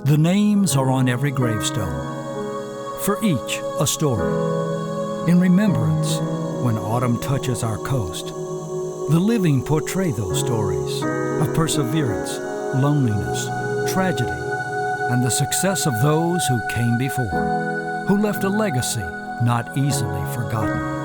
The names are on every gravestone, for each a story. In remembrance, when autumn touches our coast, the living portray those stories of perseverance, loneliness, tragedy, and the success of those who came before, who left a legacy not easily forgotten.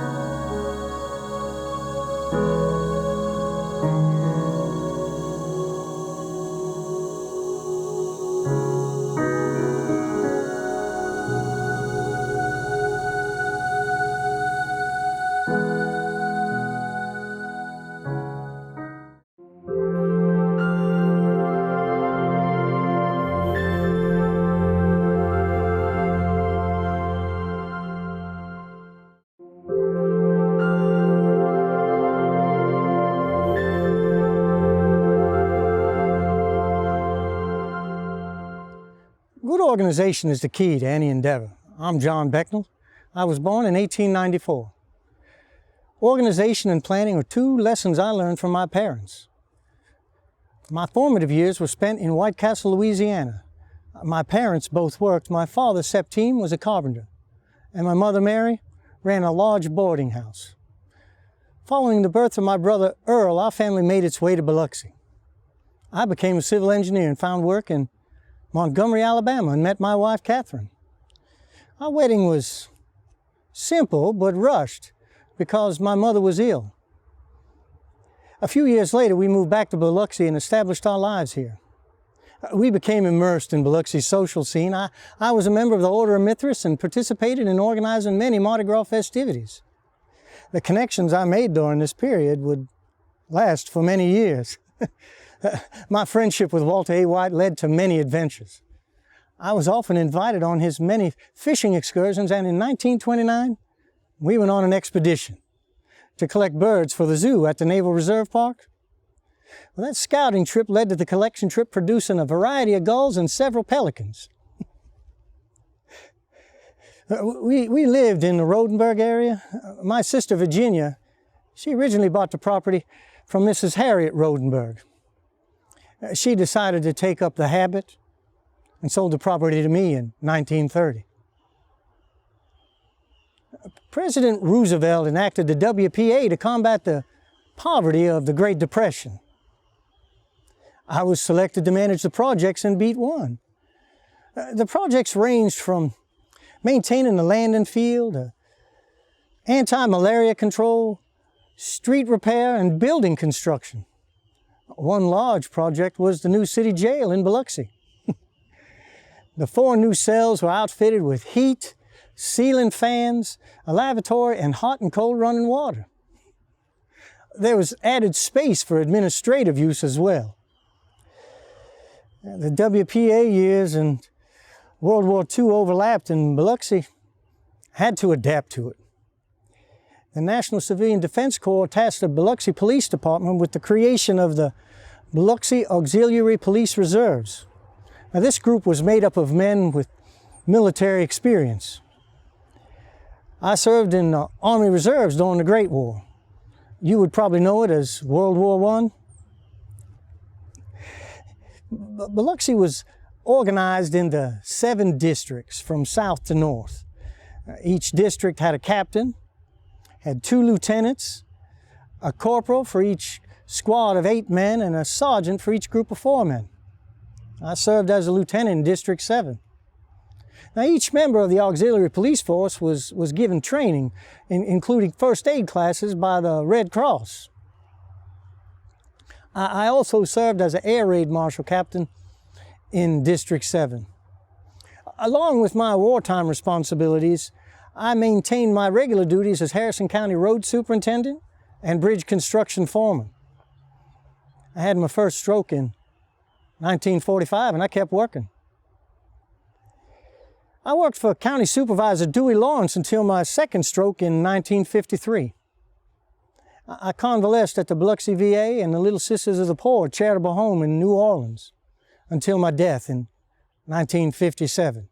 Good organization is the key to any endeavor. I'm John Becknell. I was born in 1894. Organization and planning are two lessons I learned from my parents. My formative years were spent in White Castle, Louisiana. My parents both worked. My father, Septime, was a carpenter, and my mother, Mary, ran a large boarding house. Following the birth of my brother, Earl, our family made its way to Biloxi. I became a civil engineer and found work in Montgomery, Alabama, and met my wife, Catherine. Our wedding was simple but rushed because my mother was ill. A few years later, we moved back to Biloxi and established our lives here. We became immersed in Biloxi's social scene. I was a member of the Order of Mithras and participated in organizing many Mardi Gras festivities. The connections I made during this period would last for many years. My friendship with Walter A. White led to many adventures. I was often invited on his many fishing excursions, and in 1929, we went on an expedition to collect birds for the zoo at the Naval Reserve Park. Well, that scouting trip led to the collection trip producing a variety of gulls and several pelicans. We lived in the Rodenburg area. My sister Virginia, she originally bought the property from Mrs. Harriet Rodenburg. She decided to take up the habit and sold the property to me in 1930. President Roosevelt enacted the WPA to combat the poverty of the Great Depression. I was selected to manage the projects in Beat 1. The projects ranged from maintaining the land and field, anti-malaria control, street repair, and building construction. One large project was the new city jail in Biloxi. The 4 new cells were outfitted with heat, ceiling fans, a lavatory, and hot and cold running water. There was added space for administrative use as well. The WPA years and World War II overlapped, and Biloxi had to adapt to it. The National Civilian Defense Corps tasked the Biloxi Police Department with the creation of the Biloxi Auxiliary Police Reserves. Now, this group was made up of men with military experience. I served in the Army Reserves during the Great War. You would probably know it as World War I. Biloxi was organized into 7 districts from south to north. Each district had a captain, had 2 lieutenants, a corporal for each squad of 8 men, and a sergeant for each group of 4 men. I served as a lieutenant in District 7. Now, each member of the Auxiliary Police Force was given training, including first aid classes by the Red Cross. I also served as an air raid marshal captain in District 7. Along with my wartime responsibilities, I maintained my regular duties as Harrison County Road Superintendent and Bridge Construction Foreman. I had my first stroke in 1945, and I kept working. I worked for County Supervisor Dewey Lawrence until my second stroke in 1953. I convalesced at the Biloxi VA and the Little Sisters of the Poor charitable home in New Orleans until my death in 1957.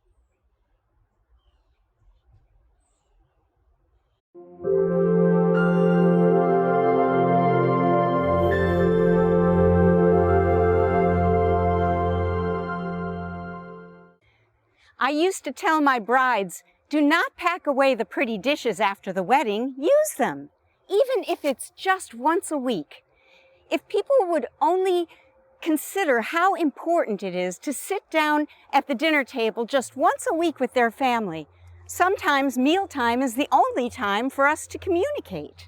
I used to tell my brides, do not pack away the pretty dishes after the wedding, use them, even if it's just once a week. If people would only consider how important it is to sit down at the dinner table just once a week with their family, sometimes mealtime is the only time for us to communicate.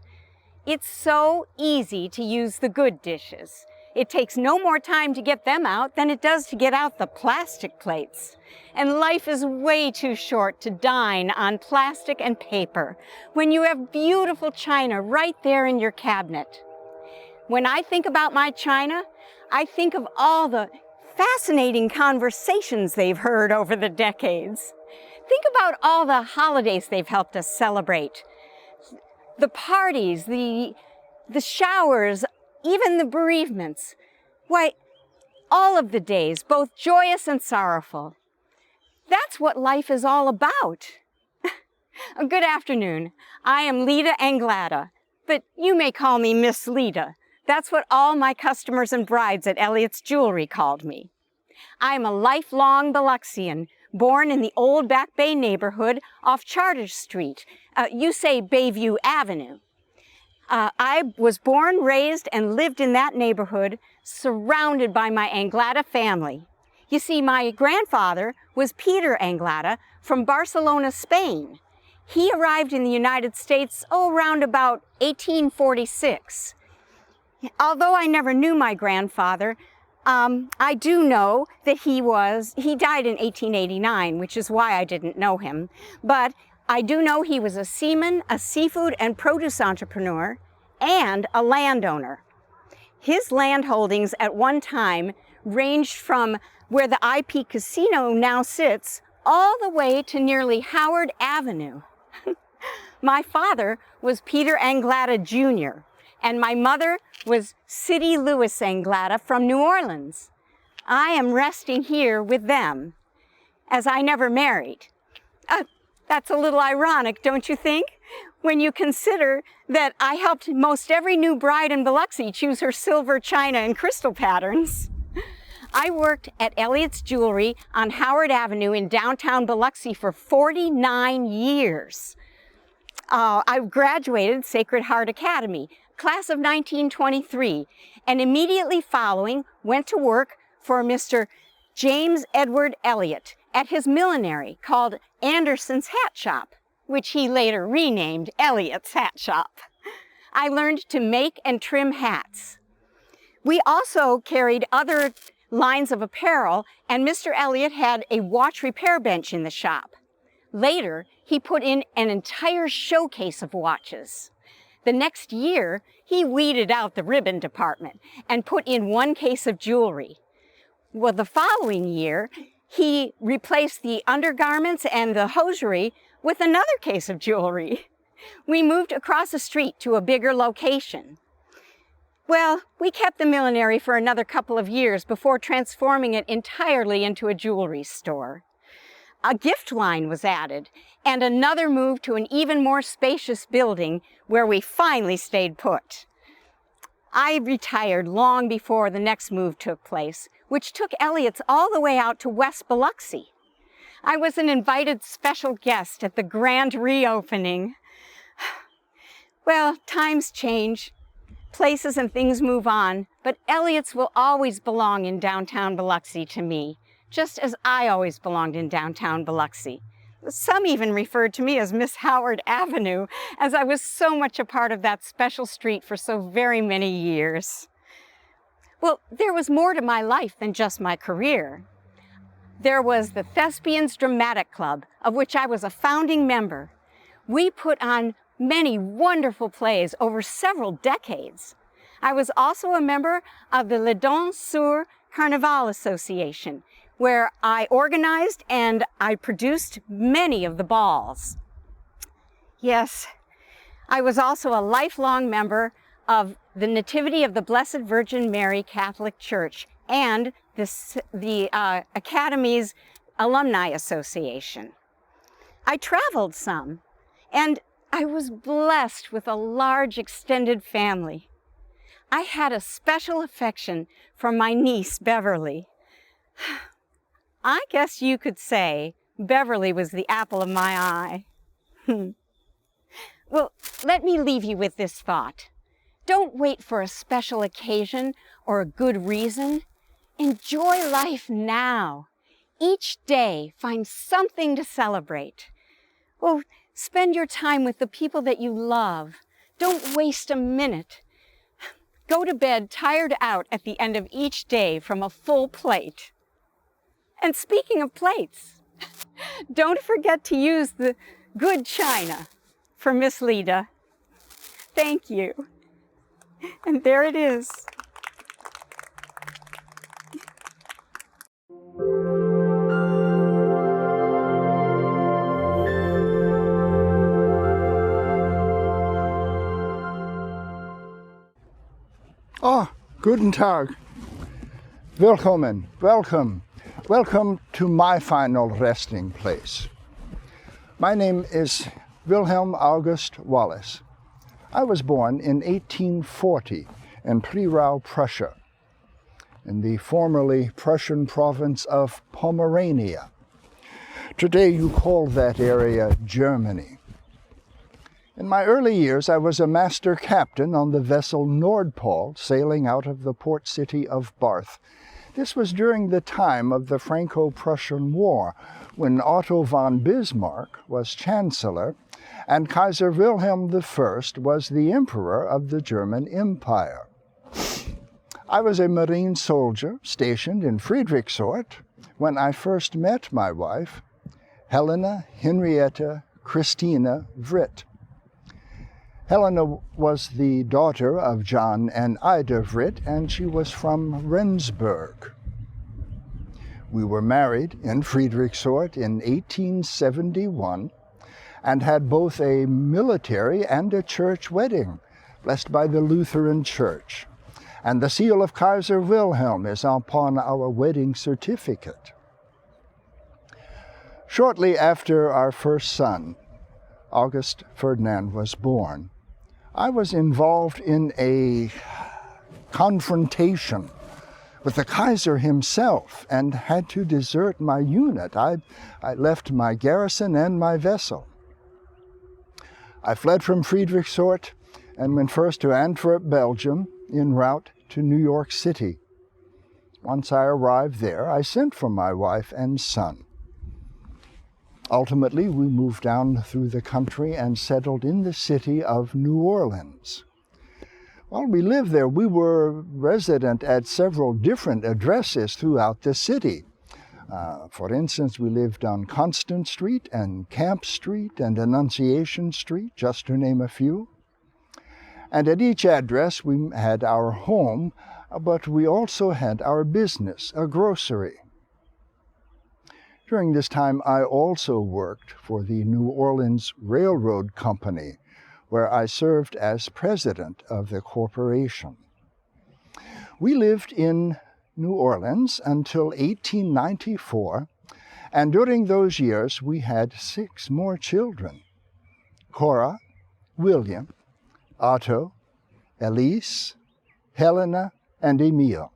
It's so easy to use the good dishes. It takes no more time to get them out than it does to get out the plastic plates. And life is way too short to dine on plastic and paper when you have beautiful china right there in your cabinet. When I think about my china, I think of all the fascinating conversations they've heard over the decades. Think about all the holidays they've helped us celebrate. The parties, the showers, even the bereavements. Why, all of the days, both joyous and sorrowful. That's what life is all about. Good afternoon. I am Lita Anglada, but you may call me Miss Lita. That's what all my customers and brides at Elliott's Jewelry called me. I am a lifelong Biloxian, born in the old Back Bay neighborhood off Charter Street. You say Bayview Avenue. I was born, raised, and lived in that neighborhood, surrounded by my Anglada family. You see, my grandfather was Peter Anglada from Barcelona, Spain. He arrived in the United States, around about 1846. Although I never knew my grandfather, I do know that he died in 1889, which is why I didn't know him. But I do know he was a seaman, a seafood and produce entrepreneur, and a landowner. His land holdings at one time ranged from where the IP Casino now sits all the way to nearly Howard Avenue. My father was Peter Anglada Jr., and my mother was City Louis Anglada from New Orleans. I am resting here with them, as I never married. That's a little ironic, don't you think? When you consider that I helped most every new bride in Biloxi choose her silver, china, and crystal patterns. I worked at Elliott's Jewelry on Howard Avenue in downtown Biloxi for 49 years. I graduated Sacred Heart Academy, class of 1923, and immediately following went to work for Mr. James Edward Elliott at his millinery called Anderson's Hat Shop, which he later renamed Elliott's Hat Shop. I learned to make and trim hats. We also carried other lines of apparel, and Mr. Elliott had a watch repair bench in the shop. Later, he put in an entire showcase of watches. The next year, he weeded out the ribbon department and put in one case of jewelry. Well, the following year, he replaced the undergarments and the hosiery with another case of jewelry. We moved across the street to a bigger location. Well, we kept the millinery for another couple of years before transforming it entirely into a jewelry store. A gift line was added, and another move to an even more spacious building where we finally stayed put. I retired long before the next move took place, which took Elliott's all the way out to West Biloxi. I was an invited special guest at the grand reopening. Well, times change. Places and things move on, but Elliott's will always belong in downtown Biloxi to me, just as I always belonged in downtown Biloxi. Some even referred to me as Miss Howard Avenue, as I was so much a part of that special street for so very many years. Well, there was more to my life than just my career. There was the Thespians Dramatic Club, of which I was a founding member. We put on many wonderful plays over several decades. I was also a member of the Le Danseurs Carnaval Association, where I organized and I produced many of the balls. Yes, I was also a lifelong member of the Nativity of the Blessed Virgin Mary Catholic Church and the Academy's Alumni Association. I traveled some, and I was blessed with a large extended family. I had a special affection for my niece, Beverly. I guess you could say Beverly was the apple of my eye. Well, let me leave you with this thought. Don't wait for a special occasion or a good reason. Enjoy life now. Each day, find something to celebrate. Well, spend your time with the people that you love. Don't waste a minute. Go to bed tired out at the end of each day from a full plate. And speaking of plates, don't forget to use the good china for Miss Leda. Thank you. And there it is. Guten Tag. Willkommen. Welcome. Welcome to my final resting place. My name is Wilhelm August Wallace. I was born in 1840 in Prerau, Prussia, in the formerly Prussian province of Pomerania. Today you call that area Germany. In my early years, I was a master captain on the vessel Nordpol, sailing out of the port city of Barth. This was during the time of the Franco-Prussian War, when Otto von Bismarck was Chancellor and Kaiser Wilhelm I was the Emperor of the German Empire. I was a Marine soldier stationed in Friedrichsort when I first met my wife, Helena Henrietta Christina Vritt. Helena was the daughter of John and Ida Vritt, and she was from Rendsburg. We were married in Friedrichsort in 1871 and had both a military and a church wedding, blessed by the Lutheran Church. And the seal of Kaiser Wilhelm is upon our wedding certificate. Shortly after our first son, August Ferdinand, was born, I was involved in a confrontation with the Kaiser himself and had to desert my unit. I left my garrison and my vessel. I fled from Friedrichsort and went first to Antwerp, Belgium, en route to New York City. Once I arrived there, I sent for my wife and son. Ultimately, we moved down through the country and settled in the city of New Orleans. While we lived there, we were resident at several different addresses throughout the city. For instance, we lived on Constant Street and Camp Street and Annunciation Street, just to name a few. And at each address, we had our home, but we also had our business, a grocery. During this time, I also worked for the New Orleans Railroad Company, where I served as president of the corporation. We lived in New Orleans until 1894, and during those years we had 6 more children: Cora, William, Otto, Elise, Helena, and Emile.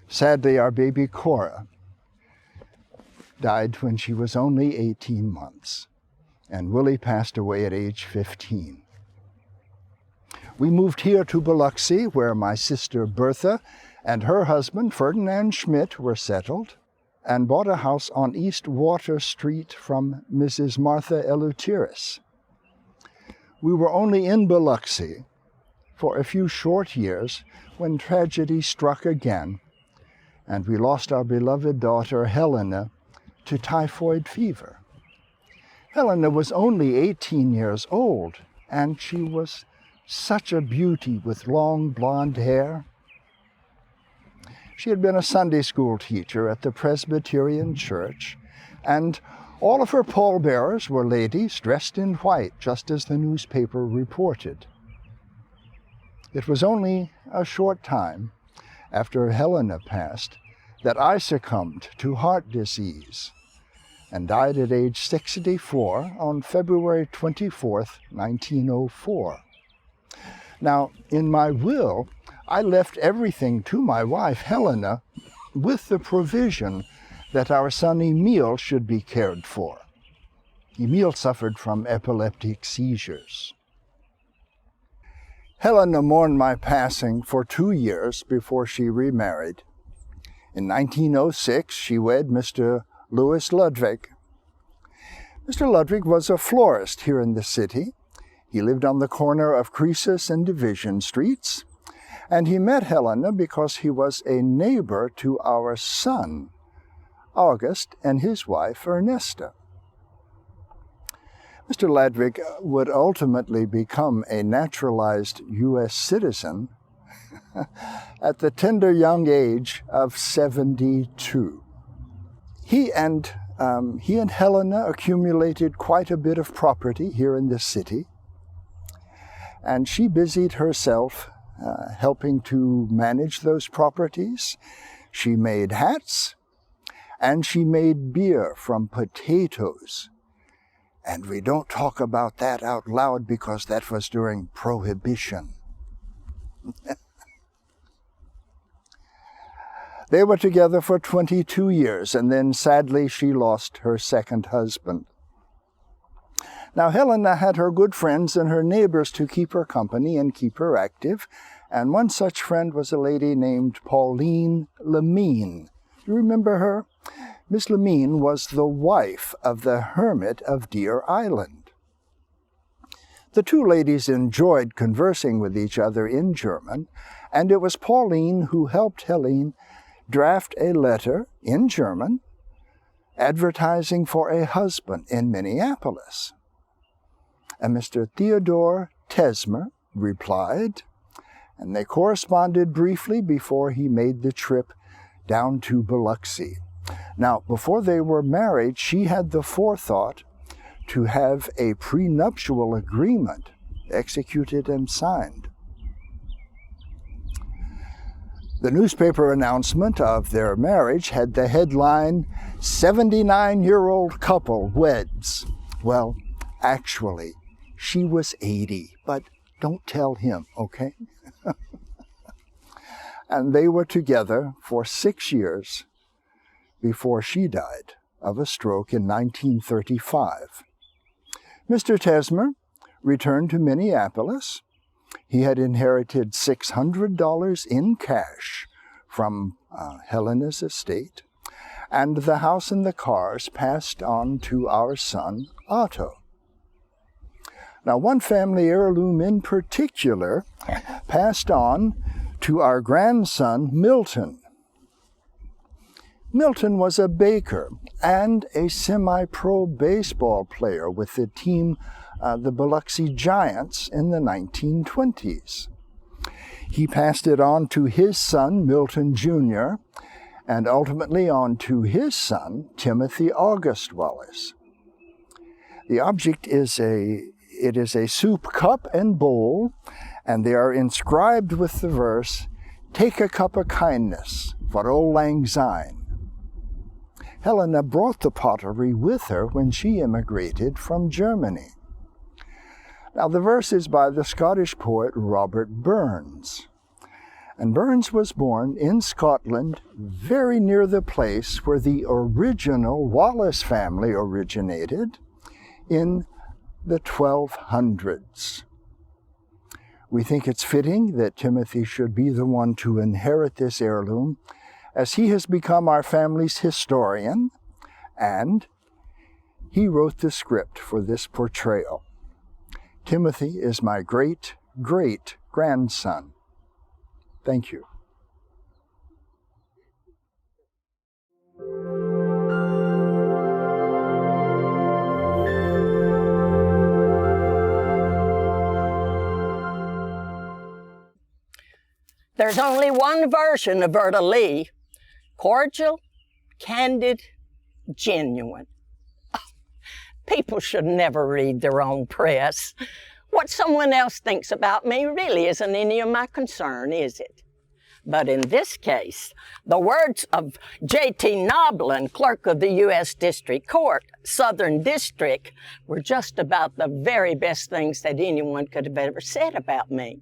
Sadly, our baby Cora died when she was only 18 months, and Willie passed away at age 15. We moved here to Biloxi, where my sister Bertha and her husband Ferdinand Schmidt were settled, and bought a house on East Water Street from Mrs. Martha Eleuteris. We were only in Biloxi for a few short years when tragedy struck again, and we lost our beloved daughter Helena to typhoid fever. Helena was only 18 years old, and she was such a beauty with long blonde hair. She had been a Sunday school teacher at the Presbyterian Church, and all of her pallbearers were ladies dressed in white, just as the newspaper reported. It was only a short time after Helena passed that I succumbed to heart disease and died at age 64 on February 24th, 1904. Now, in my will, I left everything to my wife, Helena, with the provision that our son Emil should be cared for. Emil suffered from epileptic seizures. Helena mourned my passing for 2 years before she remarried. In 1906, she wed Mr. Louis Ludwig. Mr. Ludwig was a florist here in the city. He lived on the corner of Croesus and Division Streets, and he met Helena because he was a neighbor to our son, August, and his wife, Ernesta. Mr. Ludwig would ultimately become a naturalized U.S. citizen at the tender young age of 72. He and Helena accumulated quite a bit of property here in the city, and she busied herself helping to manage those properties. She made hats, and she made beer from potatoes. And we don't talk about that out loud because that was during Prohibition. They were together for 22 years, and then sadly she lost her second husband. Now Helena had her good friends and her neighbors to keep her company and keep her active, and one such friend was a lady named Pauline Lemine. You remember her? Miss Lemine was the wife of the hermit of Deer Island. The two ladies enjoyed conversing with each other in German, and it was Pauline who helped Helene draft a letter in German advertising for a husband in Minneapolis. And Mr. Theodore Tesmer replied, and they corresponded briefly before he made the trip down to Biloxi. Now, before they were married, she had the forethought to have a prenuptial agreement executed and signed. The newspaper announcement of their marriage had the headline, 79-year-old couple weds. Well, actually, she was 80, but don't tell him, okay? And they were together for 6 years before she died of a stroke in 1935. Mr. Tesmer returned to Minneapolis. He had inherited $600 in cash from Helena's estate, and the house and the cars passed on to our son, Otto. Now, one family heirloom in particular passed on to our grandson, Milton. Milton was a baker and a semi-pro baseball player with the team, the Biloxi Giants, in the 1920s. He passed it on to his son, Milton Jr., and ultimately on to his son, Timothy August Wallace. The object is a soup cup and bowl, and they are inscribed with the verse, "Take a cup of kindness for Auld Lang Syne." Helena brought the pottery with her when she immigrated from Germany. Now, the verse is by the Scottish poet Robert Burns. And Burns was born in Scotland, very near the place where the original Wallace family originated in the 1200s. We think it's fitting that Timothy should be the one to inherit this heirloom, as he has become our family's historian, and he wrote the script for this portrayal. Timothy is my great-great-grandson. Thank you. There's only one version of Verda Lee. Cordial, candid, genuine. People should never read their own press. What someone else thinks about me really isn't any of my concern, is it? But in this case, the words of J.T. Noblin, clerk of the U.S. District Court, Southern District, were just about the very best things that anyone could have ever said about me.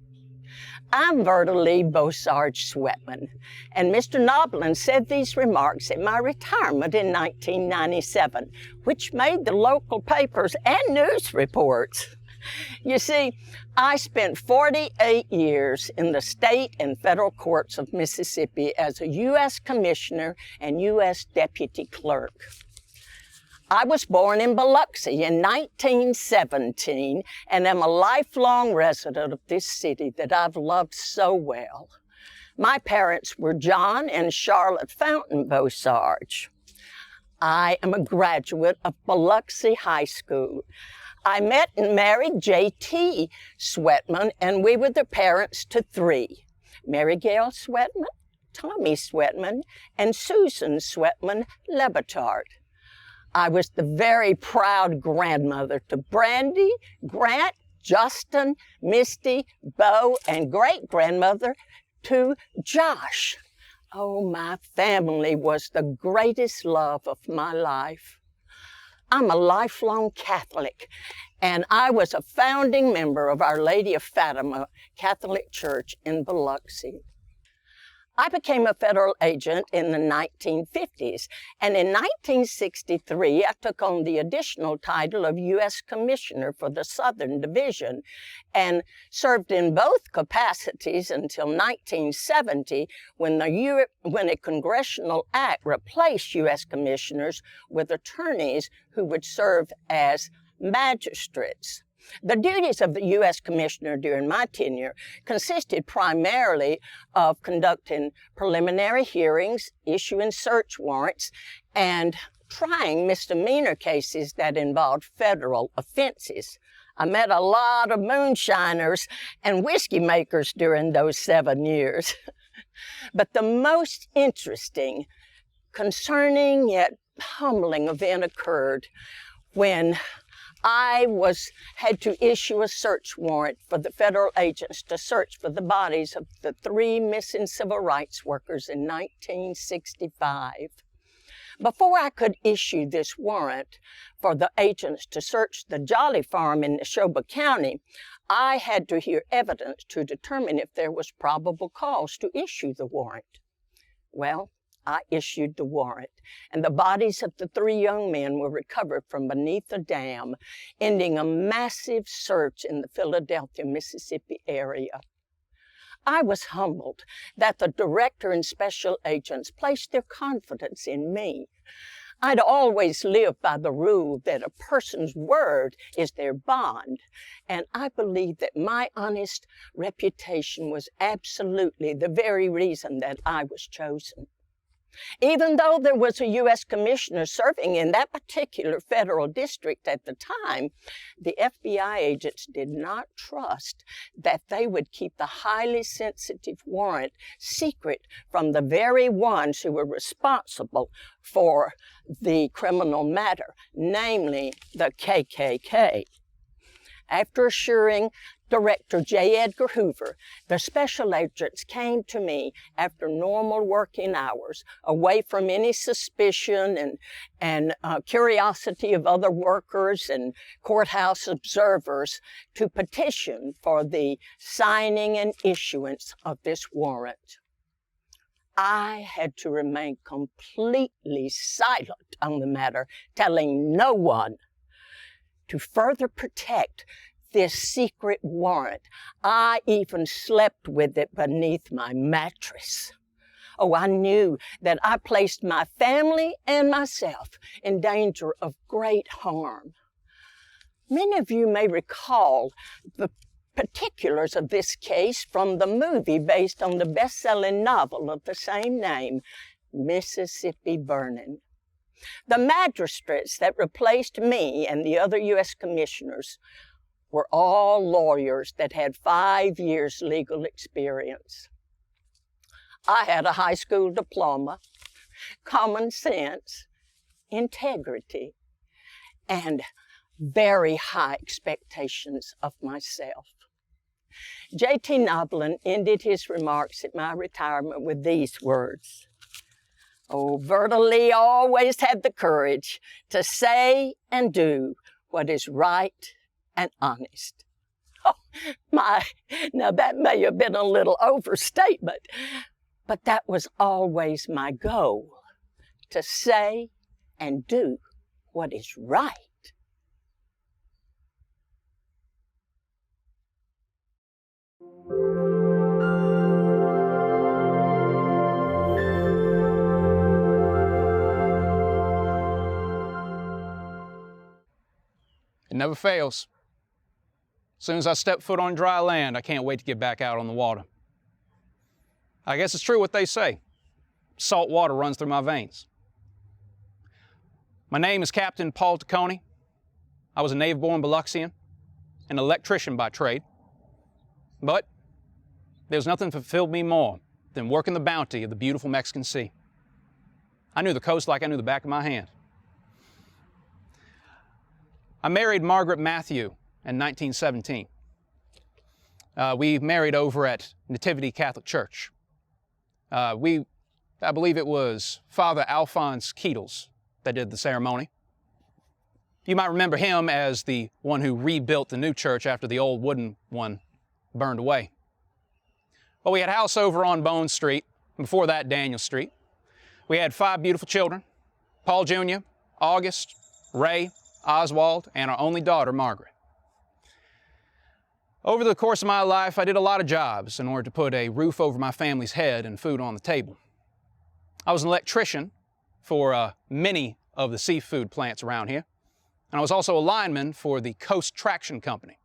I'm Verda Lee Beausarge Sweatman, and Mr. Noblin said these remarks at my retirement in 1997, which made the local papers and news reports. You see, I spent 48 years in the state and federal courts of Mississippi as a U.S. Commissioner and U.S. Deputy Clerk. I was born in Biloxi in 1917 and am a lifelong resident of this city that I've loved so well. My parents were John and Charlotte Fountain Beausarge. I am a graduate of Biloxi High School. I met and married J.T. Sweatman, and we were the parents to three: Mary Gail Sweatman, Tommy Sweatman, and Susan Sweatman Lebetard. I was the very proud grandmother to Brandy, Grant, Justin, Misty, Bo, and great-grandmother to Josh. Oh, my family was the greatest love of my life. I'm a lifelong Catholic, and I was a founding member of Our Lady of Fatima Catholic Church in Biloxi. I became a federal agent in the 1950s, and in 1963, I took on the additional title of U.S. Commissioner for the Southern Division and served in both capacities until 1970, when a congressional act replaced U.S. commissioners with attorneys who would serve as magistrates. The duties of the U.S. Commissioner during my tenure consisted primarily of conducting preliminary hearings, issuing search warrants, and trying misdemeanor cases that involved federal offenses. I met a lot of moonshiners and whiskey makers during those 7 years. But the most interesting, concerning yet humbling event occurred when I had to issue a search warrant for the federal agents to search for the bodies of the 3 missing civil rights workers in 1965. Before I could issue this warrant for the agents to search the Jolly Farm in Neshoba County, I had to hear evidence to determine if there was probable cause to issue the warrant. Well, I issued the warrant, and the bodies of the 3 young men were recovered from beneath a dam, ending a massive search in the Philadelphia, Mississippi area. I was humbled that the director and special agents placed their confidence in me. I'd always lived by the rule that a person's word is their bond, and I believed that my honest reputation was absolutely the very reason that I was chosen. Even though there was a U.S. Commissioner serving in that particular federal district at the time, the FBI agents did not trust that they would keep the highly sensitive warrant secret from the very ones who were responsible for the criminal matter, namely the KKK. After assuring Director J. Edgar Hoover, the special agents came to me after normal working hours, away from any suspicion and curiosity of other workers and courthouse observers, to petition for the signing and issuance of this warrant. I had to remain completely silent on the matter, telling no one. To further protect this secret warrant, I even slept with it beneath my mattress. Oh, I knew that I placed my family and myself in danger of great harm. Many of you may recall the particulars of this case from the movie based on the best-selling novel of the same name, Mississippi Burning. The magistrates that replaced me and the other U.S. commissioners were all lawyers that had 5 years legal experience. I had a high school diploma, common sense, integrity, and very high expectations of myself. J.T. Noblin ended his remarks at my retirement with these words: "Oh, Verda Lee always had the courage to say and do what is right and honest." My, now that may have been a little overstatement, but that was always my goal, to say and do what is right. It never fails. As soon as I step foot on dry land, I can't wait to get back out on the water. I guess it's true what they say. Salt water runs through my veins. My name is Captain Paul Taccone. I was a native-born Biloxian, an electrician by trade. But there's nothing that fulfilled me more than working the bounty of the beautiful Mexican Sea. I knew the coast like I knew the back of my hand. I married Margaret Matthew in 1917. We married over at Nativity Catholic Church. I believe it was Father Alphonse Keatles that did the ceremony. You might remember him as the one who rebuilt the new church after the old wooden one burned away. Well, we had a house over on Bone Street, and before that, Daniel Street. We had 5 beautiful children, Paul Jr., August, Ray, Oswald, and our only daughter, Margaret. Over the course of my life, I did a lot of jobs in order to put a roof over my family's head and food on the table. I was an electrician for many of the seafood plants around here, and I was also a lineman for the Coast Traction Company.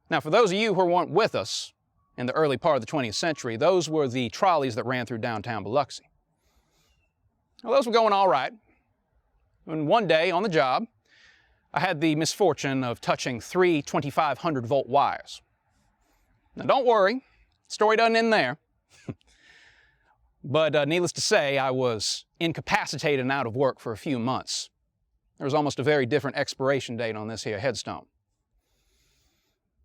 Now, for those of you who weren't with us in the early part of the 20th century, those were the trolleys that ran through downtown Biloxi. Well, those were going all right. And one day on the job, I had the misfortune of touching 3 2500 volt wires. Now don't worry, the story doesn't end there. But needless to say, I was incapacitated and out of work for a few months. There was almost a very different expiration date on this here headstone.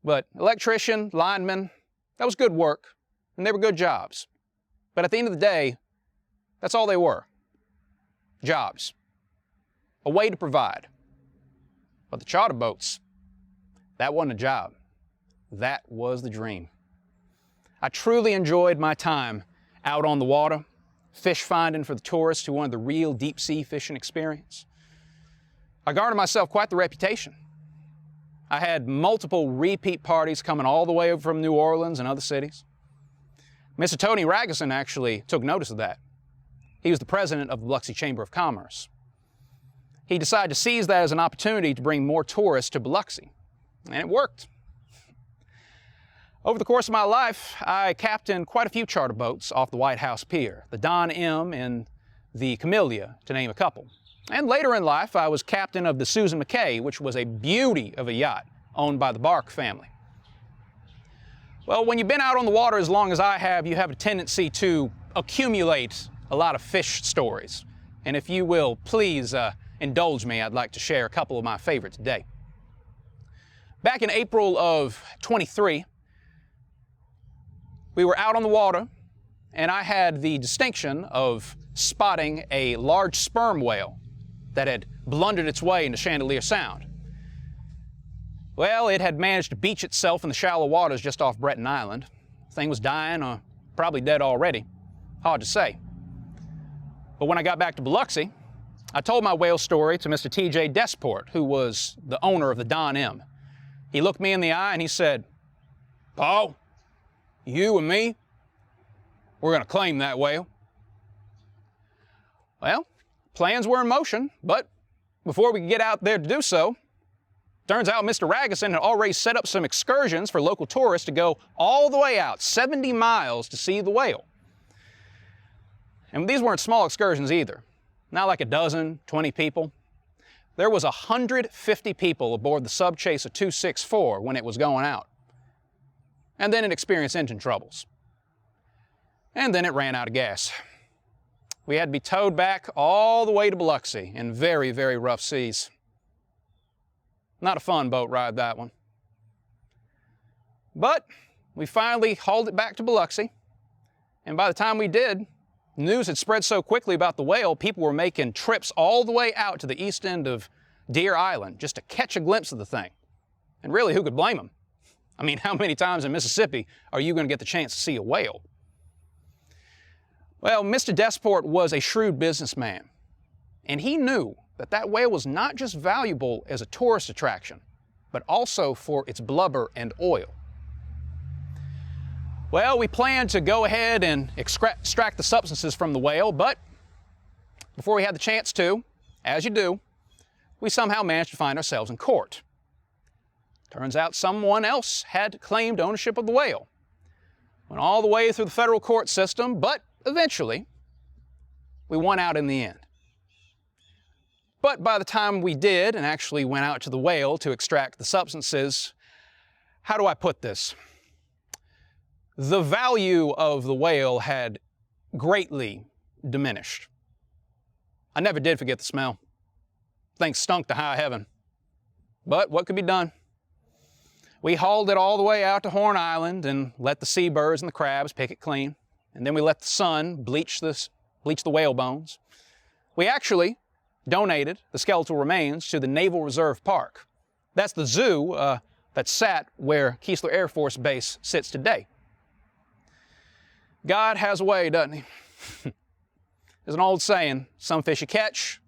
But electrician, lineman, that was good work, and they were good jobs. But at the end of the day, that's all they were. Jobs. A way to provide. But the charter boats, that wasn't a job. That was the dream. I truly enjoyed my time out on the water, fish finding for the tourists who wanted the real deep sea fishing experience. I garnered myself quite the reputation. I had multiple repeat parties coming all the way over from New Orleans and other cities. Mr. Tony Ragusan actually took notice of that. He was the president of the Biloxi Chamber of Commerce. He decided to seize that as an opportunity to bring more tourists to Biloxi, and it worked. Over the course of my life, I captained quite a few charter boats off the White House Pier, the Don M and the Camellia, to name a couple. And later in life, I was captain of the Susan McKay, which was a beauty of a yacht owned by the Bark family. Well, when you've been out on the water as long as I have, you have a tendency to accumulate a lot of fish stories. And if you will, please indulge me, I'd like to share a couple of my favorites today. Back in April of 23, we were out on the water, and I had the distinction of spotting a large sperm whale that had blundered its way into Chandelier Sound. Well, it had managed to beach itself in the shallow waters just off Breton Island. The thing was dying, or probably dead already. Hard to say. But when I got back to Biloxi, I told my whale story to Mr. T.J. Desport, who was the owner of the Don M. He looked me in the eye and he said, "Paul, you and me, we're going to claim that whale." Well, plans were in motion, but before we could get out there to do so, turns out Mr. Ragusan had already set up some excursions for local tourists to go all the way out, 70 miles to see the whale. And these weren't small excursions either. Not like a dozen, 20 people. There was 150 people aboard the Subchaser 264 when it was going out. And then it experienced engine troubles. And then it ran out of gas. We had to be towed back all the way to Biloxi in very, very rough seas. Not a fun boat ride, that one. But we finally hauled it back to Biloxi, and by the time we did, news had spread so quickly about the whale, people were making trips all the way out to the east end of Deer Island just to catch a glimpse of the thing. And really, who could blame them? I mean, how many times in Mississippi are you going to get the chance to see a whale? Well, Mr. Desport was a shrewd businessman, and he knew that that whale was not just valuable as a tourist attraction, but also for its blubber and oil. Well, we planned to go ahead and extract the substances from the whale, but before we had the chance to, as you do, we somehow managed to find ourselves in court. Turns out someone else had claimed ownership of the whale. Went all the way through the federal court system, but eventually we won out in the end. But by the time we did and actually went out to the whale to extract the substances, how do I put this? The value of the whale had greatly diminished. I never did forget the smell. Things stunk to high heaven. But what could be done? We hauled it all the way out to Horn Island and let the seabirds and the crabs pick it clean. And then we let the sun bleach the whale bones. We actually donated the skeletal remains to the Naval Reserve Park. That's the zoo that sat where Keesler Air Force Base sits today. God has a way, doesn't he? There's an old saying, some fish you catch,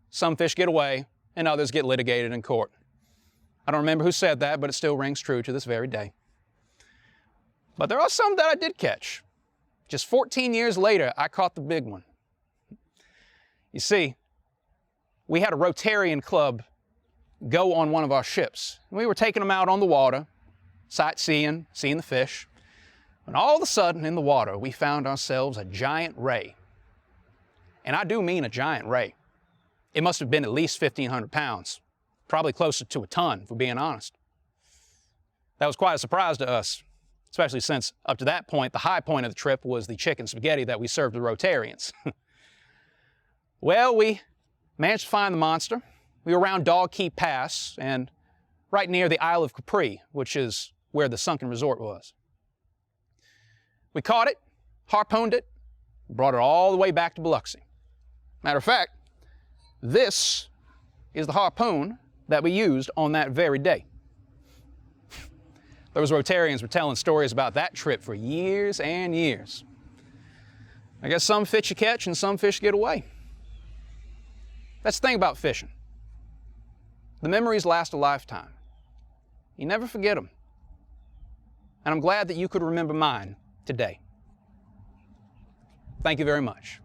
some fish get away, and others get litigated in court. I don't remember who said that, but it still rings true to this very day. But there are some that I did catch. Just 14 years later, I caught the big one. You see, we had a Rotarian club go on one of our ships. We were taking them out on the water, sightseeing, seeing the fish. And all of a sudden in the water, we found ourselves a giant ray. And I do mean a giant ray. It must have been at least 1,500 pounds, probably closer to a ton, if we're being honest. That was quite a surprise to us, especially since up to that point, the high point of the trip was the chicken spaghetti that we served the Rotarians. Well, we managed to find the monster. We were around Dog Key Pass and right near the Isle of Capri, which is where the sunken resort was. We caught it, harpooned it, brought it all the way back to Biloxi. Matter of fact, this is the harpoon that we used on that very day. Those Rotarians were telling stories about that trip for years and years. I guess some fish you catch and some fish get away. That's the thing about fishing. The memories last a lifetime. You never forget them. And I'm glad that you could remember mine today. Thank you very much.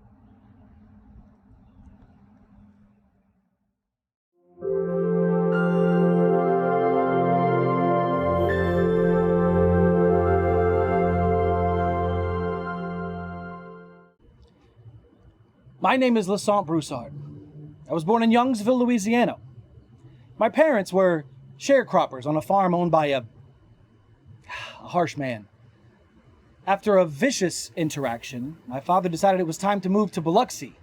My name is Lassant Broussard. I was born in Youngsville, Louisiana. My parents were sharecroppers on a farm owned by a harsh man. After a vicious interaction, my father decided it was time to move to Biloxi.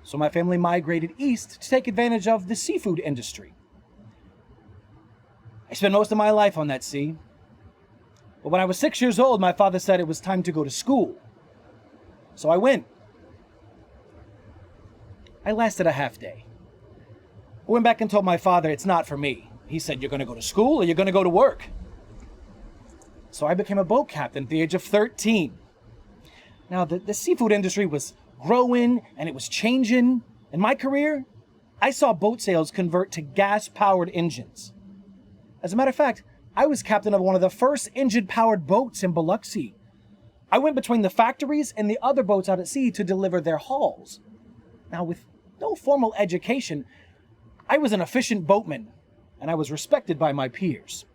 So my family migrated east to take advantage of the seafood industry. I spent most of my life on that sea. But when I was 6 years old, my father said it was time to go to school. So I went. I lasted a half day. I went back and told my father it's not for me. He said, "You're going to go to school or you're going to go to work." So I became a boat captain at the age of 13. Now, the seafood industry was growing and it was changing. In my career, I saw boat sales convert to gas-powered engines. As a matter of fact, I was captain of one of the first engine-powered boats in Biloxi. I went between the factories and the other boats out at sea to deliver their hauls. Now, with no formal education, I was an efficient boatman, and I was respected by my peers.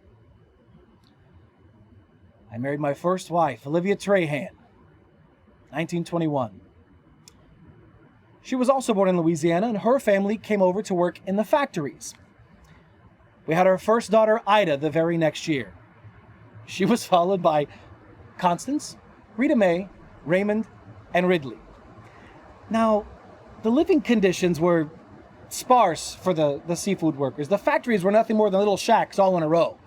I married my first wife, Olivia Trahan, 1921. She was also born in Louisiana, and her family came over to work in the factories. We had our first daughter, Ida, the very next year. She was followed by Constance, Rita Mae, Raymond, and Ridley. Now, the living conditions were sparse for the seafood workers. The factories were nothing more than little shacks all in a row.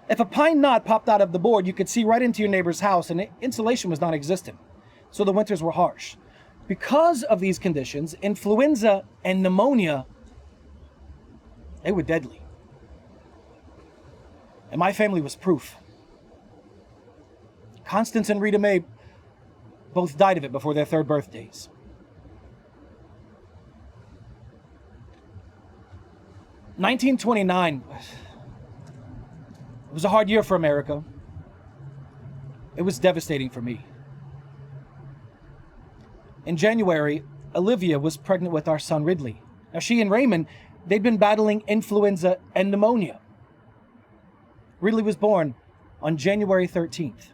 If a pine knot popped out of the board, you could see right into your neighbor's house, and insulation was non-existent. So the winters were harsh. Because of these conditions, influenza and pneumonia, they were deadly. And my family was proof. Constance and Rita Mae both died of it before their 3rd birthdays. $1929. It was a hard year for America. It was devastating for me. In January, Olivia was pregnant with our son Ridley. Now, she and Raymond, they'd been battling influenza and pneumonia. Ridley was born on January 13th.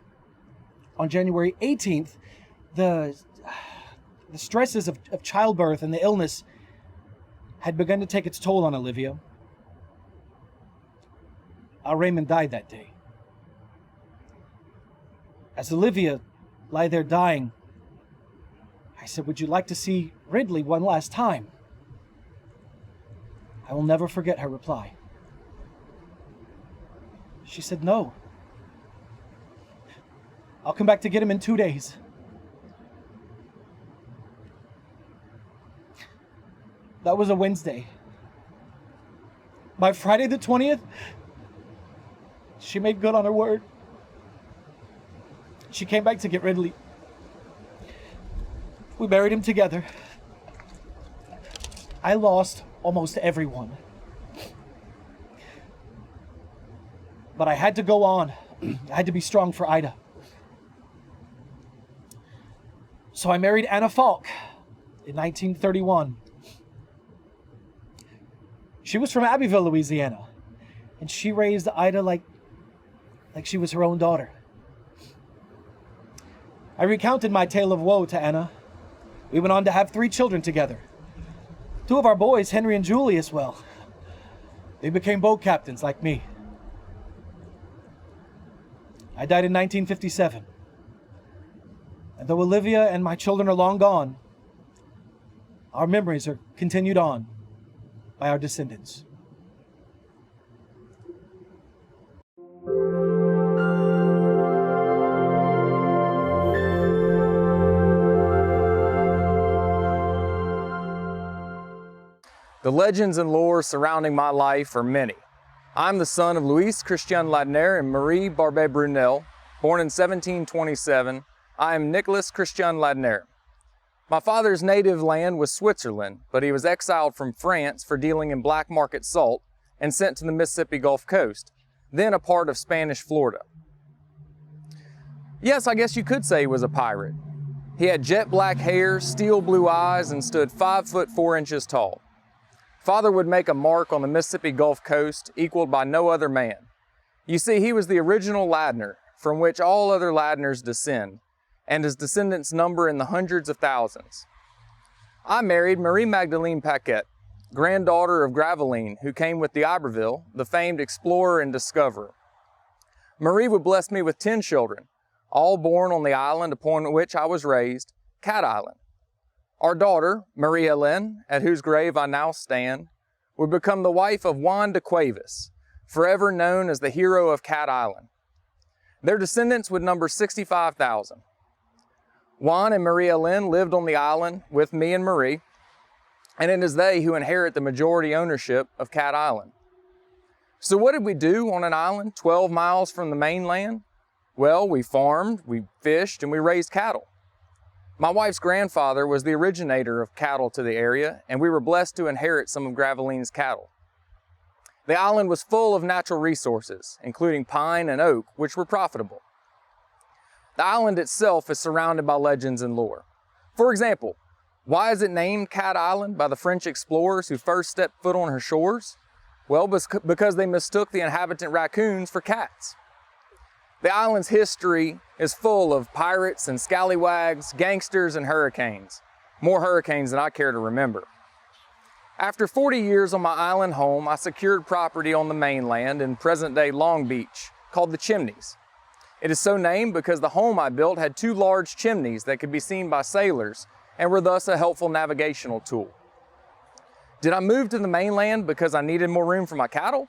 On January 18th, the stresses of childbirth and the illness had begun to take its toll on Olivia. Our Raymond died that day. As Olivia lay there dying, I said, "Would you like to see Ridley one last time?" I will never forget her reply. She said, "No. I'll come back to get him in 2 days." That was a Wednesday. By Friday the 20th, she made good on her word. She came back to get Ridley. We buried him together. I lost almost everyone. But I had to go on. I had to be strong for Ida. So I married Anna Falk in 1931. She was from Abbeville, Louisiana, and she raised Ida like she was her own daughter. I recounted my tale of woe to Anna. We went on to have 3 children together. 2 of our boys, Henry and Julie, as well. They became boat captains like me. I died in 1957. And though Olivia and my children are long gone, our memories are continued on by our descendants. The legends and lore surrounding my life are many. I'm the son of Louis Christian Ladner and Marie Barbet Brunel. Born in 1727, I am Nicholas Christian Ladner. My father's native land was Switzerland, but he was exiled from France for dealing in black market salt and sent to the Mississippi Gulf Coast, then a part of Spanish Florida. Yes, I guess you could say he was a pirate. He had jet black hair, steel blue eyes, and stood 5 foot 4 inches tall. Father would make a mark on the Mississippi Gulf Coast equaled by no other man. You see, he was the original Ladner, from which all other Ladners descend, and his descendants number in the hundreds of thousands. I married Marie Magdalene Paquette, granddaughter of Gravelines, who came with d'Iberville, the famed explorer and discoverer. Marie would bless me with 10 children, all born on the island upon which I was raised, Cat Island. Our daughter, Marie Hélène, at whose grave I now stand, would become the wife of Juan de Cuevas, forever known as the hero of Cat Island. Their descendants would number 65,000. Juan and Marie Hélène lived on the island with me and Marie, and it is they who inherit the majority ownership of Cat Island. So what did we do on an island 12 miles from the mainland? Well, we farmed, we fished, and we raised cattle. My wife's grandfather was the originator of cattle to the area, and we were blessed to inherit some of Graveline's cattle. The island was full of natural resources, including pine and oak, which were profitable. The island itself is surrounded by legends and lore. For example, why is it named Cat Island by the French explorers who first stepped foot on her shores? Well, because they mistook the inhabitant raccoons for cats. The island's history is full of pirates and scallywags, gangsters, and hurricanes. More hurricanes than I care to remember. After 40 years on my island home, I secured property on the mainland in present-day Long Beach called the Chimneys. It is so named because the home I built had 2 large chimneys that could be seen by sailors and were thus a helpful navigational tool. Did I move to the mainland because I needed more room for my cattle?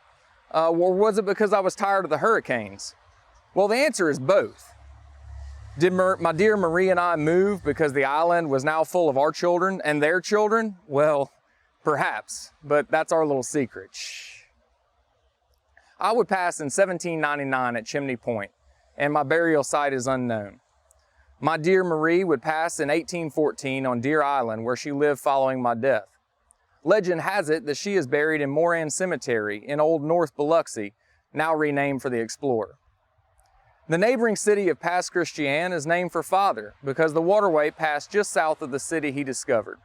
Or was it because I was tired of the hurricanes? Well, the answer is both. Did my dear Marie and I move because the island was now full of our children and their children? Well, perhaps, but that's our little secret. Shh. I would pass in 1799 at Chimney Point. and my burial site is unknown. My dear Marie would pass in 1814 on Deer Island, where she lived following my death. Legend has it that she is buried in Moran Cemetery in Old North Biloxi, now renamed for the explorer. The neighboring city of Pass Christian is named for Father because the waterway passed just south of the city he discovered.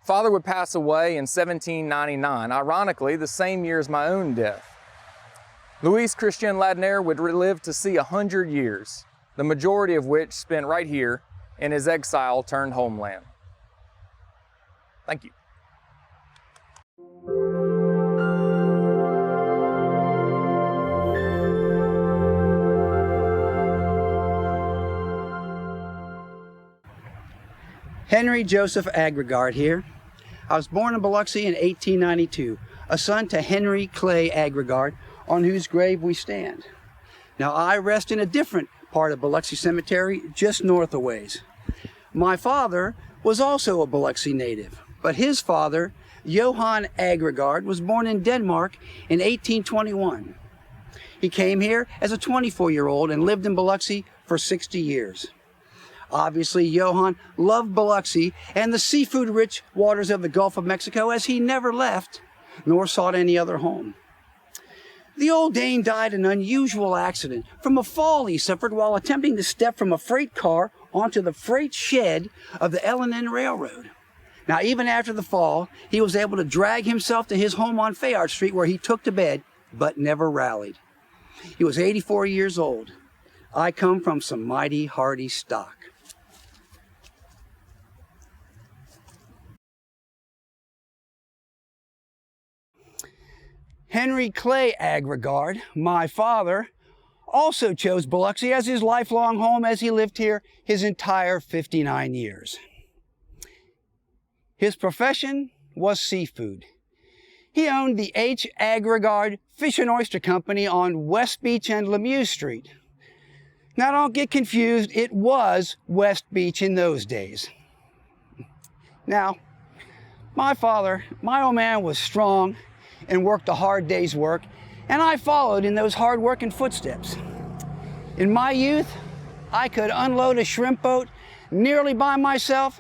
Father would pass away in 1799, ironically the same year as my own death. Louis Christian Ladner would live to see 100 years, the majority of which spent right here in his exile-turned homeland. Thank you. Henry Joseph Agregard here. I was born in Biloxi in 1892, a son to Henry Clay Agregard, on whose grave we stand. Now I rest in a different part of Biloxi Cemetery, just north a ways. My father was also a Biloxi native, but his father, Johann Agregard, was born in Denmark in 1821. He came here as a 24-year-old and lived in Biloxi for 60 years. Obviously, Johann loved Biloxi and the seafood-rich waters of the Gulf of Mexico, as he never left nor sought any other home. The old Dane died in an unusual accident from a fall he suffered while attempting to step from a freight car onto the freight shed of the L&N Railroad. Now, even after the fall, he was able to drag himself to his home on Fayard Street, where he took to bed, but never rallied. He was 84 years old. I come from some mighty hardy stock. Henry Clay Agregard, my father, also chose Biloxi as his lifelong home, as he lived here his entire 59 years. His profession was seafood. He owned the H. Agregard Fish and Oyster Company on West Beach and Lemieux Street. Now don't get confused, it was West Beach in those days. Now, my father, my old man, was strong and worked a hard day's work, and I followed in those hard-working footsteps. In my youth, I could unload a shrimp boat nearly by myself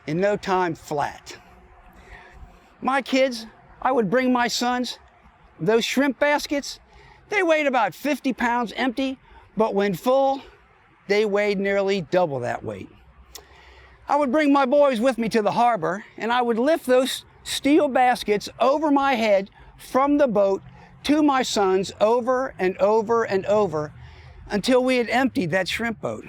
in no time flat. My kids, I would bring my sons those shrimp baskets. They weighed about 50 pounds empty, but when full, they weighed nearly double that weight. I would bring my boys with me to the harbor, and I would lift those steel baskets over my head from the boat to my sons over and over and over until we had emptied that shrimp boat.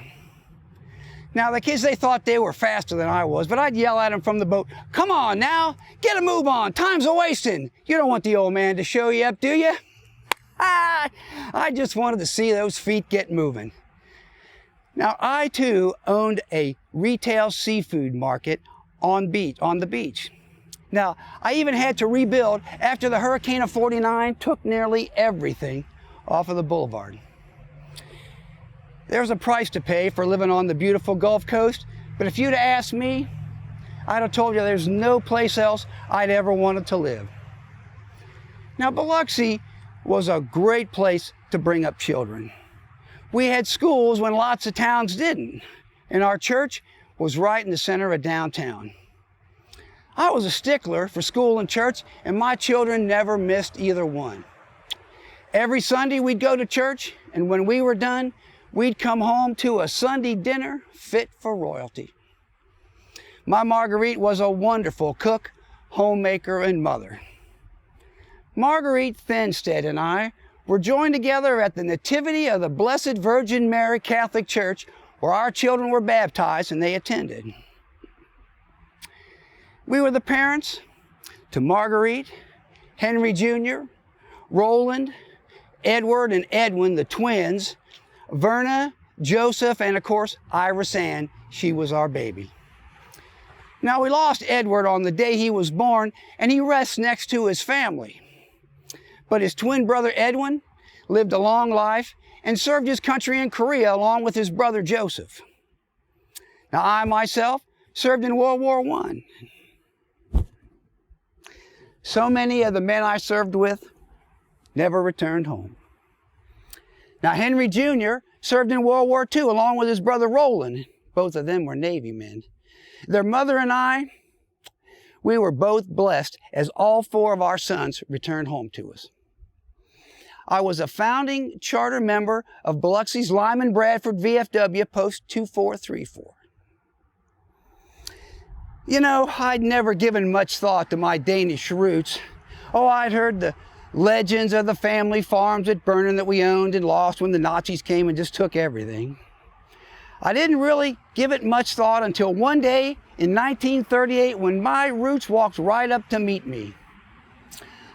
Now the kids, they thought they were faster than I was, but I'd yell at them from the boat, "Come on now, get a move on, time's a-wasting. You don't want the old man to show you up, do you?" I just wanted to see those feet get moving. Now I too owned a retail seafood market on the beach. Now, I even had to rebuild after the hurricane of '49 took nearly everything off of the boulevard. There's a price to pay for living on the beautiful Gulf Coast, but if you'd asked me, I'd have told you there's no place else I'd ever wanted to live. Now, Biloxi was a great place to bring up children. We had schools when lots of towns didn't, and our church was right in the center of downtown. I was a stickler for school and church, and my children never missed either one. Every Sunday we'd go to church, and when we were done, we'd come home to a Sunday dinner fit for royalty. My Marguerite was a wonderful cook, homemaker, and mother. Marguerite Thinstead and I were joined together at the Nativity of the Blessed Virgin Mary Catholic Church, where our children were baptized and they attended. We were the parents to Marguerite, Henry Jr., Roland, Edward and Edwin, the twins, Verna, Joseph, and of course, Iris Ann. She was our baby. Now, we lost Edward on the day he was born, and he rests next to his family. But his twin brother Edwin lived a long life and served his country in Korea along with his brother Joseph. Now, I myself served in World War I. So many of the men I served with never returned home. Now, Henry Jr. served in World War II along with his brother Roland. Both of them were Navy men. Their mother and I, we were both blessed as all 4 of our sons returned home to us. I was a founding charter member of Biloxi's Lyman Bradford VFW Post 2434. You know, I'd never given much thought to my Danish roots. Oh, I'd heard the legends of the family farms at Vernon that we owned and lost when the Nazis came and just took everything. I didn't really give it much thought until one day in 1938 when my roots walked right up to meet me.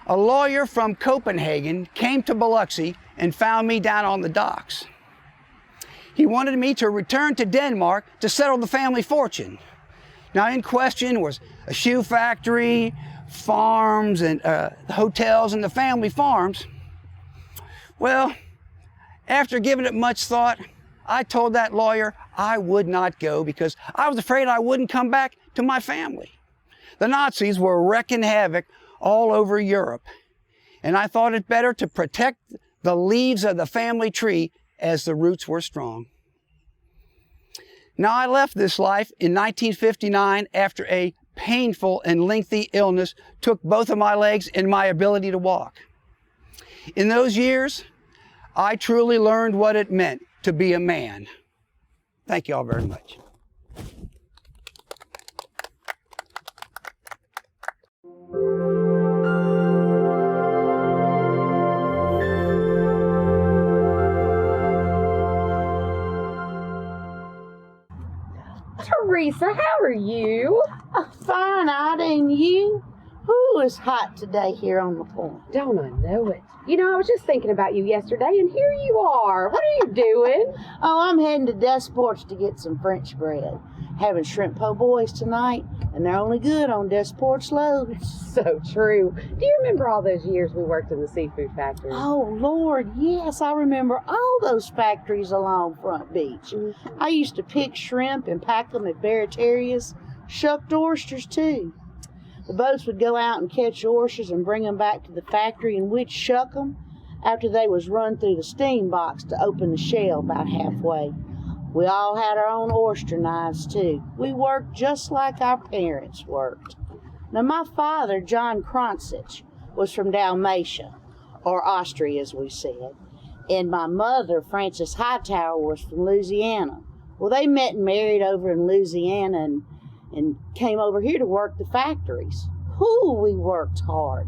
A lawyer from Copenhagen came to Biloxi and found me down on the docks. He wanted me to return to Denmark to settle the family fortune. Now, in question was a shoe factory, farms, and hotels and the family farms. Well, after giving it much thought, I told that lawyer I would not go because I was afraid I wouldn't come back to my family. The Nazis were wreaking havoc all over Europe, and I thought it better to protect the leaves of the family tree as the roots were strong. Now, I left this life in 1959 after a painful and lengthy illness took both of my legs and my ability to walk. In those years, I truly learned what it meant to be a man. Thank you all very much. Teresa, how are you? Fine, Ida, and you? Ooh, it's hot today here on the point. Don't I know it? You know, I was just thinking about you yesterday, and here you are. What are you doing? Oh, I'm heading to Desport's to get some French bread. Having shrimp po' boys tonight, and they're only good on Desport's loaves. So true. Do you remember all those years we worked in the seafood factory? Oh, Lord, yes, I remember all those factories along Front Beach. I used to pick shrimp and pack them at Barretaria's, shucked oysters, too. The boats would go out and catch oysters and bring them back to the factory, and we'd shuck them after they was run through the steam box to open the shell about halfway. We all had our own oyster knives, too. We worked just like our parents worked. Now, my father, John Kronsich, was from Dalmatia, or Austria, as we said. And my mother, Frances Hightower, was from Louisiana. Well, they met and married over in Louisiana and came over here to work the factories. Whoo, we worked hard.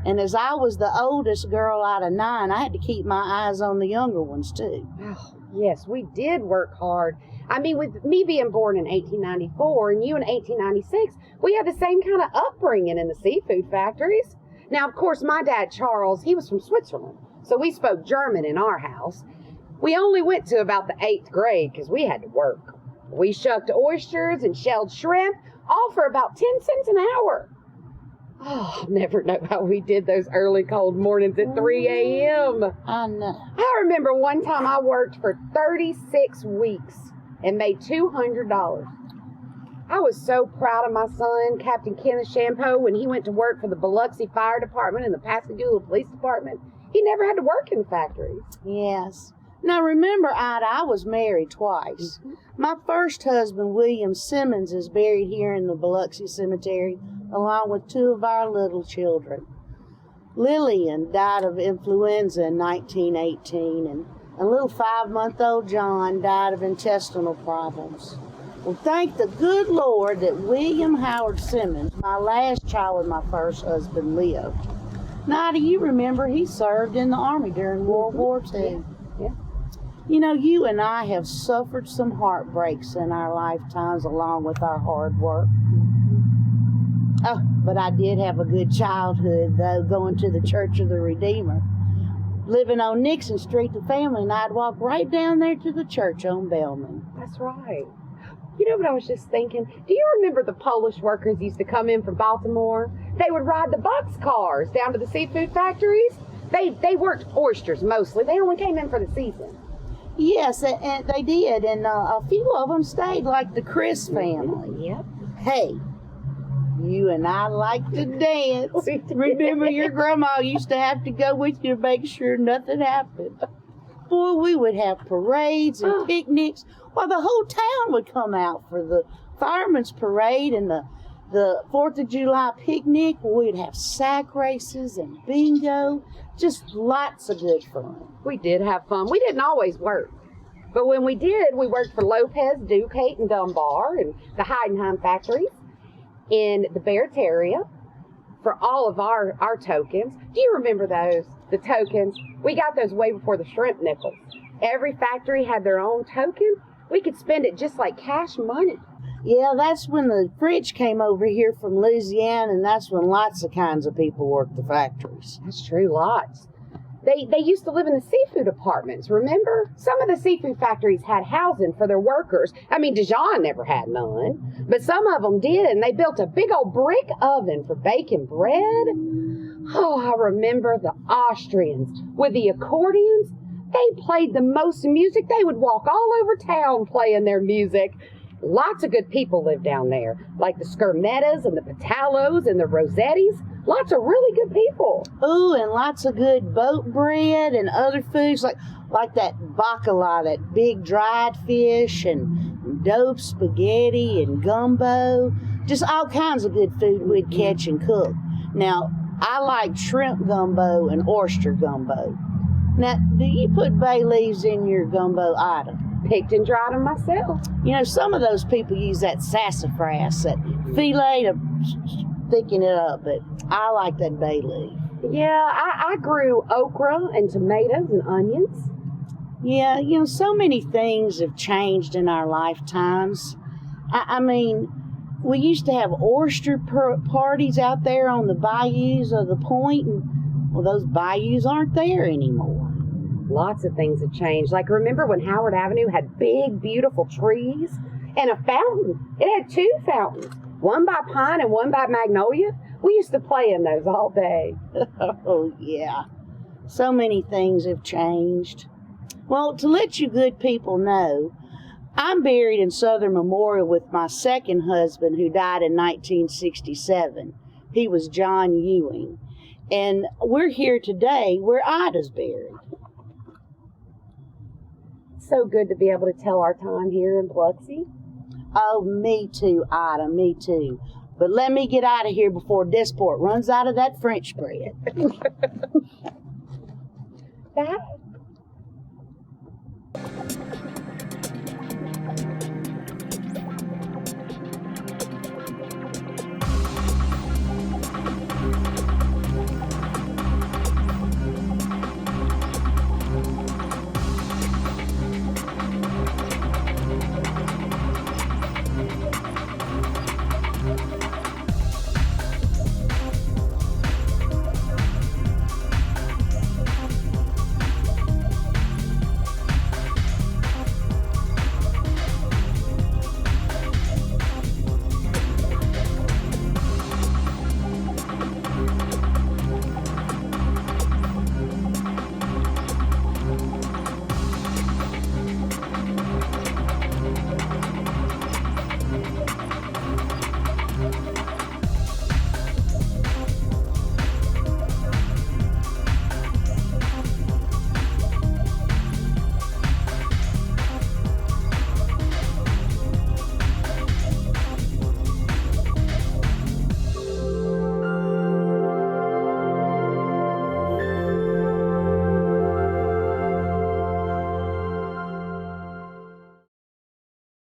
And as I was the oldest girl out of 9, I had to keep my eyes on the younger ones, too. Oh, yes, we did work hard. I mean, with me being born in 1894 and you in 1896, we had the same kind of upbringing in the seafood factories. Now, of course, my dad, Charles, he was from Switzerland, so we spoke German in our house. We only went to about the 8th grade because we had to work. We shucked oysters and shelled shrimp, all for about 10 cents an hour. Oh, I'll never know how we did those early cold mornings at 3 a.m. I know. I remember one time I worked for 36 weeks and made $200. I was so proud of my son, Captain Kenneth Champeau, when he went to work for the Biloxi Fire Department and the Pascagoula Police Department. He never had to work in the factories. Yes. Now, remember, Ida, I was married twice. My first husband, William Simmons, is buried here in the Biloxi Cemetery, along with 2 of our little children. Lillian died of influenza in 1918, and little 5-month-old John died of intestinal problems. Well, thank the good Lord that William Howard Simmons, my last child with my first husband, lived. Now, do you remember he served in the Army during World War II? Yeah. You know, you and I have suffered some heartbreaks in our lifetimes along with our hard work. Oh, but I did have a good childhood, though, going to the Church of the Redeemer. Living on Nixon Street, the family and I'd walk right down there to the church on Bellman. That's right. You know what I was just thinking? Do you remember the Polish workers used to come in from Baltimore? They would ride the boxcars down to the seafood factories. They worked oysters mostly. They only came in for the season. Yes, and they did, and a few of them stayed, like the Chris family. Yep. Hey, you and I like to dance. Remember your grandma used to have to go with you to make sure nothing happened. Boy, we would have parades and picnics. Well, the whole town would come out for the firemen's parade and the 4th of July picnic. We'd have sack races and bingo. Just lots of good fun. We did have fun. We didn't always work. But when we did, we worked for Lopez, Duquesne, and Dunbar, and the Heidenheim factories, in the Barretts area, for all of our tokens. Do you remember those? The tokens? We got those way before the shrimp nickels. Every factory had their own token. We could spend it just like cash money. Yeah, that's when the French came over here from Louisiana, and that's when lots of kinds of people worked the factories. That's true, lots. They used to live in the seafood apartments, remember? Some of the seafood factories had housing for their workers. I mean, Dijon never had none, but some of them did, and they built a big old brick oven for baking bread. Oh, I remember the Austrians with the accordions. They played the most music. They would walk all over town playing their music. Lots of good people lived down there, like the Skermettas and the Patalos and the Rossettis. Lots of really good people. Ooh, and lots of good boat bread and other foods like that bacala, that big dried fish, and dope spaghetti and gumbo. Just all kinds of good food we'd catch and cook. Now, I like shrimp gumbo and oyster gumbo. Now, do you put bay leaves in your gumbo item? Picked and dried them myself. You know, some of those people use that sassafras, that filet to thicken it up, but I like that bay leaf. Yeah, I grew okra and tomatoes and onions. Yeah, you know, so many things have changed in our lifetimes. I mean, we used to have oyster parties out there on the bayous of the point, and well, those bayous aren't there anymore. Lots of things have changed. Like, remember when Howard Avenue had big, beautiful trees and a fountain? It had 2 fountains, one by pine and one by magnolia. We used to play in those all day. Oh, yeah. So many things have changed. Well, to let you good people know, I'm buried in Southern Memorial with my second husband, who died in 1967. He was John Ewing. And we're here today where Ida's buried. So good to be able to tell our time here in Biloxi. Oh, me too, Ida, me too. But let me get out of here before Desport runs out of that French bread. Bye.